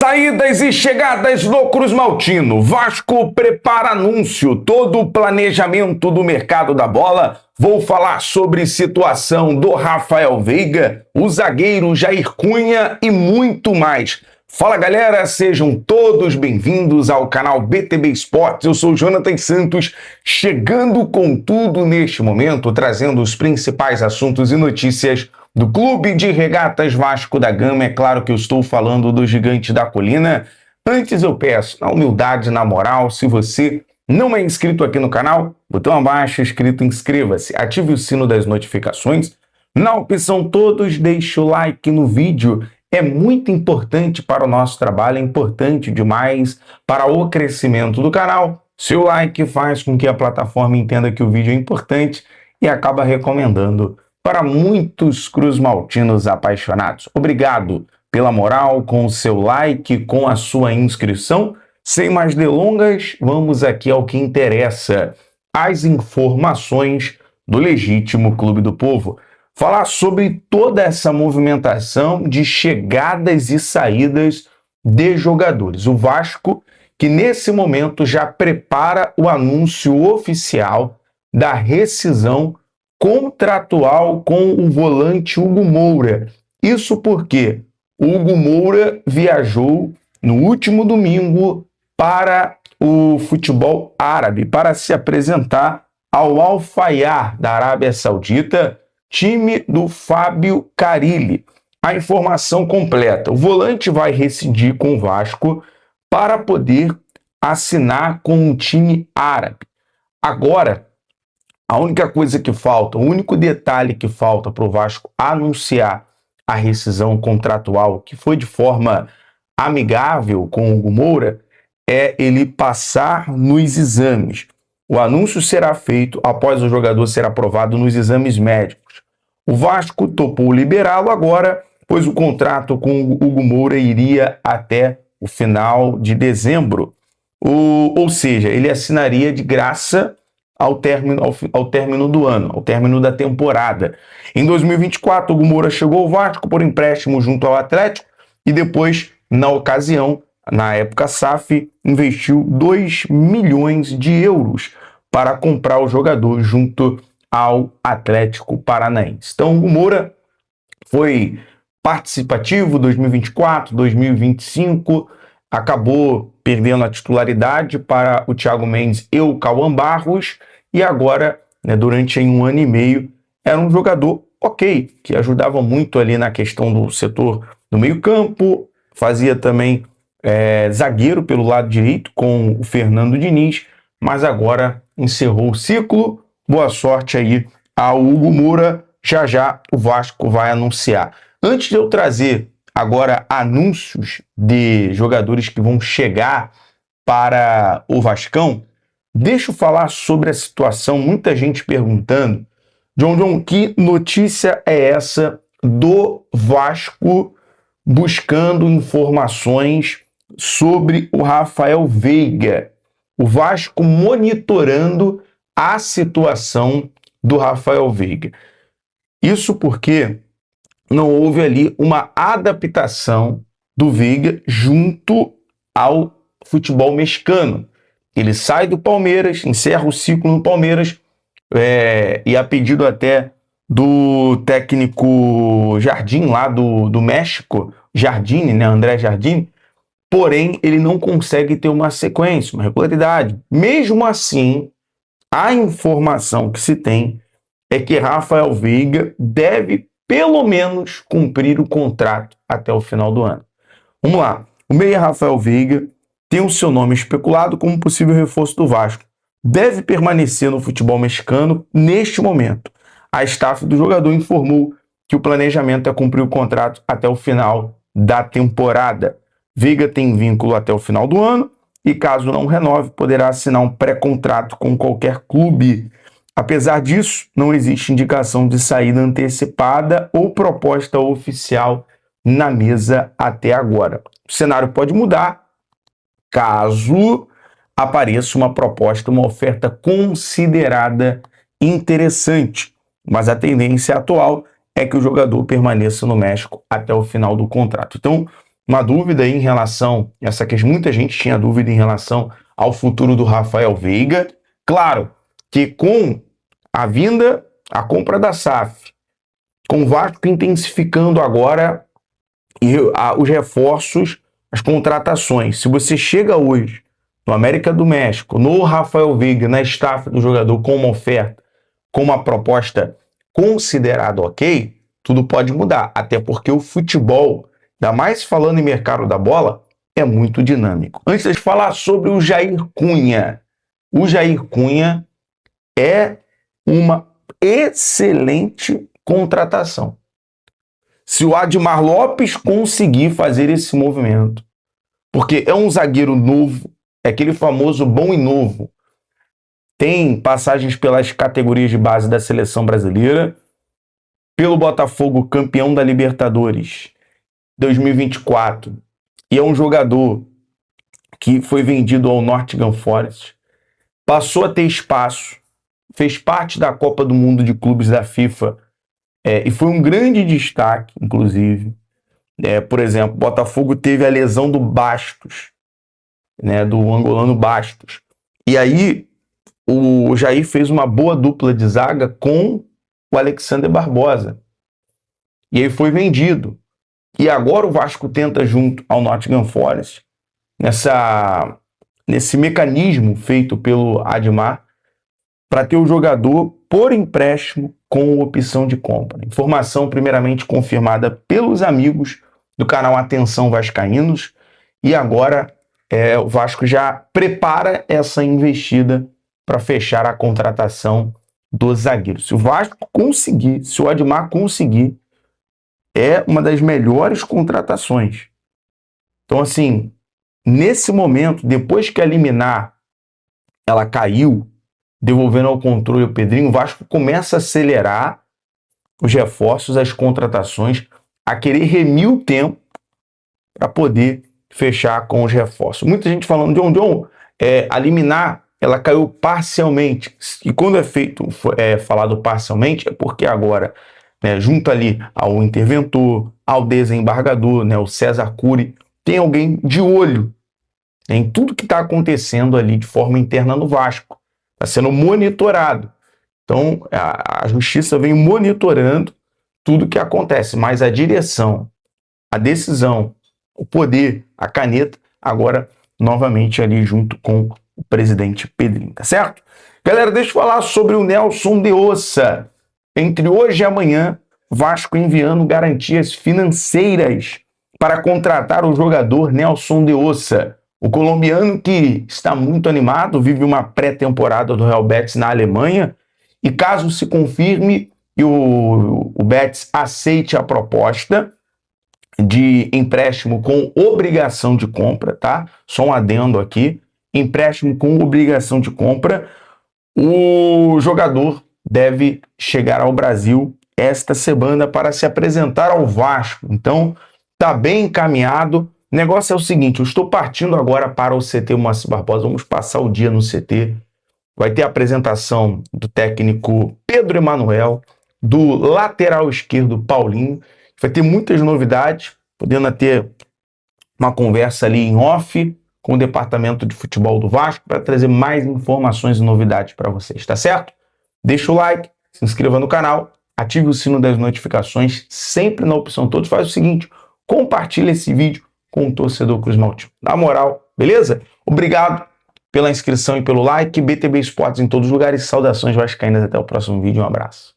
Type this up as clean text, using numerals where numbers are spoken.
Saídas e chegadas do Cruz Maltino. Vasco prepara anúncio, todo o planejamento do mercado da bola. Vou falar sobre situação do Rafael Veiga, o zagueiro Jair Cunha e muito mais. Fala galera, sejam todos bem-vindos ao canal BTB Esportes. Eu sou o Jonathan Santos, chegando com tudo neste momento, trazendo os principais assuntos e notícias do Clube de Regatas Vasco da Gama. É claro que eu estou falando do Gigante da Colina. Antes eu peço, na humildade, na moral, se você não é inscrito aqui no canal, botão abaixo escrito inscreva-se, ative o sino das notificações. Na opção todos, deixe o like no vídeo. É muito importante para o nosso trabalho, é importante demais para o crescimento do canal. Seu like faz com que a plataforma entenda que o vídeo é importante e acaba recomendando para muitos cruzmaltinos apaixonados. Obrigado pela moral, com o seu like, com a sua inscrição. Sem mais delongas, vamos aqui ao que interessa. As informações do legítimo Clube do Povo. Falar sobre toda essa movimentação de chegadas e saídas de jogadores. O Vasco, que nesse momento já prepara o anúncio oficial da rescisão contratual com o volante Hugo Moura. Isso porque o Hugo Moura viajou no último domingo para o futebol árabe, para se apresentar ao Al Fayha da Arábia Saudita, time do Fábio Carille. A informação completa: o volante vai rescindir com o Vasco para poder assinar com um time árabe. Agora, a única coisa que falta, o único detalhe que falta para o Vasco anunciar a rescisão contratual, que foi de forma amigável com o Hugo Moura, é ele passar nos exames. O anúncio será feito após o jogador ser aprovado nos exames médicos. O Vasco topou liberá-lo agora, pois o contrato com o Hugo Moura iria até o final de dezembro. Ou seja, ele assinaria de graça ao término do ano, ao término da temporada. Em 2024, o Hugo Moura chegou ao Vasco por empréstimo junto ao Atlético e depois, na ocasião, na época SAF, investiu 2 milhões de euros para comprar o jogador junto ao Atlético Paranaense. Então, o Hugo Moura foi participativo 2024, 2025, acabou perdendo a titularidade para o Thiago Mendes e o Cauã Barros, e agora, durante um ano e meio, era um jogador ok, que ajudava muito ali na questão do setor do meio-campo, fazia também zagueiro pelo lado direito com o Fernando Diniz, mas agora encerrou o ciclo. Boa sorte aí ao Hugo Moura, já o Vasco vai anunciar. Antes de eu trazer agora anúncios de jogadores que vão chegar para o Vascão, deixa eu falar sobre a situação, muita gente perguntando, John, que notícia é essa do Vasco buscando informações sobre o Rafael Veiga? O Vasco monitorando a situação do Rafael Veiga. Isso porque não houve ali uma adaptação do Veiga junto ao futebol mexicano. Ele sai do Palmeiras, encerra o ciclo no Palmeiras, e a pedido até do técnico Jardim, lá do México, Jardine, André Jardine, porém ele não consegue ter uma sequência, uma regularidade. Mesmo assim, a informação que se tem é que Rafael Veiga deve pelo menos cumprir o contrato até o final do ano. Vamos lá. O meia Rafael Veiga tem o seu nome especulado como possível reforço do Vasco. Deve permanecer no futebol mexicano neste momento. A staff do jogador informou que o planejamento é cumprir o contrato até o final da temporada. Veiga tem vínculo até o final do ano e, caso não renove, poderá assinar um pré-contrato com qualquer clube. Apesar disso, não existe indicação de saída antecipada ou proposta oficial na mesa até agora. O cenário pode mudar caso apareça uma proposta, uma oferta considerada interessante, mas a tendência atual é que o jogador permaneça no México até o final do contrato. Então, uma dúvida aí em relação a essa questão. Muita gente tinha dúvida em relação ao futuro do Rafael Veiga. Claro que com a vinda, a compra da SAF, com o Vasco intensificando agora os reforços, as contratações. Se você chega hoje no América do México, no Rafael Veiga, na staff do jogador com uma oferta, com uma proposta considerada ok, tudo pode mudar. Até porque o futebol, ainda mais falando em mercado da bola, é muito dinâmico. Antes de falar sobre o Jair Cunha, o Jair Cunha é uma excelente contratação. Se o Admar Lopes conseguir fazer esse movimento, porque é um zagueiro novo, é aquele famoso bom e novo, tem passagens pelas categorias de base da seleção brasileira, pelo Botafogo campeão da Libertadores 2024, e é um jogador que foi vendido ao Nottingham Forest, passou a ter espaço, fez parte da Copa do Mundo de Clubes da FIFA, e foi um grande destaque, inclusive. Por exemplo, Botafogo teve a lesão do Bastos, do angolano Bastos. E aí, o Jair fez uma boa dupla de zaga com o Alexander Barbosa. E aí foi vendido. E agora o Vasco tenta, junto ao Nottingham Forest, nesse mecanismo feito pelo Admar, para ter o jogador por empréstimo com opção de compra. Informação primeiramente confirmada pelos amigos do canal Atenção Vascaínos, e agora o Vasco já prepara essa investida para fechar a contratação do zagueiro. Se o Vasco conseguir, se o Admar conseguir, é uma das melhores contratações. Então, assim, nesse momento, depois que a liminar ela caiu, devolvendo ao controle o Pedrinho, o Vasco começa a acelerar os reforços, as contratações, a querer remir o tempo para poder fechar com os reforços. Muita gente falando, John, a liminar ela caiu parcialmente. E quando falado parcialmente, é porque agora, junto ali ao interventor, ao desembargador, o César Cury, tem alguém de olho em tudo que está acontecendo ali de forma interna no Vasco. Está sendo monitorado. Então, a justiça vem monitorando tudo que acontece, mas a direção, a decisão, o poder, a caneta, agora novamente ali junto com o presidente Pedrinho, tá certo? Galera, deixa eu falar sobre o Nelson de Ossa. Entre hoje e amanhã, Vasco enviando garantias financeiras para contratar o jogador Nelson de Ossa. O colombiano, que está muito animado, vive uma pré-temporada do Real Betis na Alemanha, e caso se confirme e o Betis aceite a proposta de empréstimo com obrigação de compra, tá? Só um adendo aqui, empréstimo com obrigação de compra, o jogador deve chegar ao Brasil esta semana para se apresentar ao Vasco. Então, tá bem encaminhado. O negócio é o seguinte, eu estou partindo agora para o CT Moacir Barbosa, vamos passar o dia no CT, vai ter a apresentação do técnico Pedro Emanuel, do lateral esquerdo Paulinho, vai ter muitas novidades, podendo ter uma conversa ali em off com o departamento de futebol do Vasco para trazer mais informações e novidades para vocês, tá certo? Deixa o like, se inscreva no canal, ative o sino das notificações, sempre na opção todos, faz o seguinte, compartilha esse vídeo com o torcedor Cruz Maltino. Na moral, beleza? Obrigado pela inscrição e pelo like. BTB Esportes em todos os lugares. Saudações vascaínas. Até o próximo vídeo. Um abraço.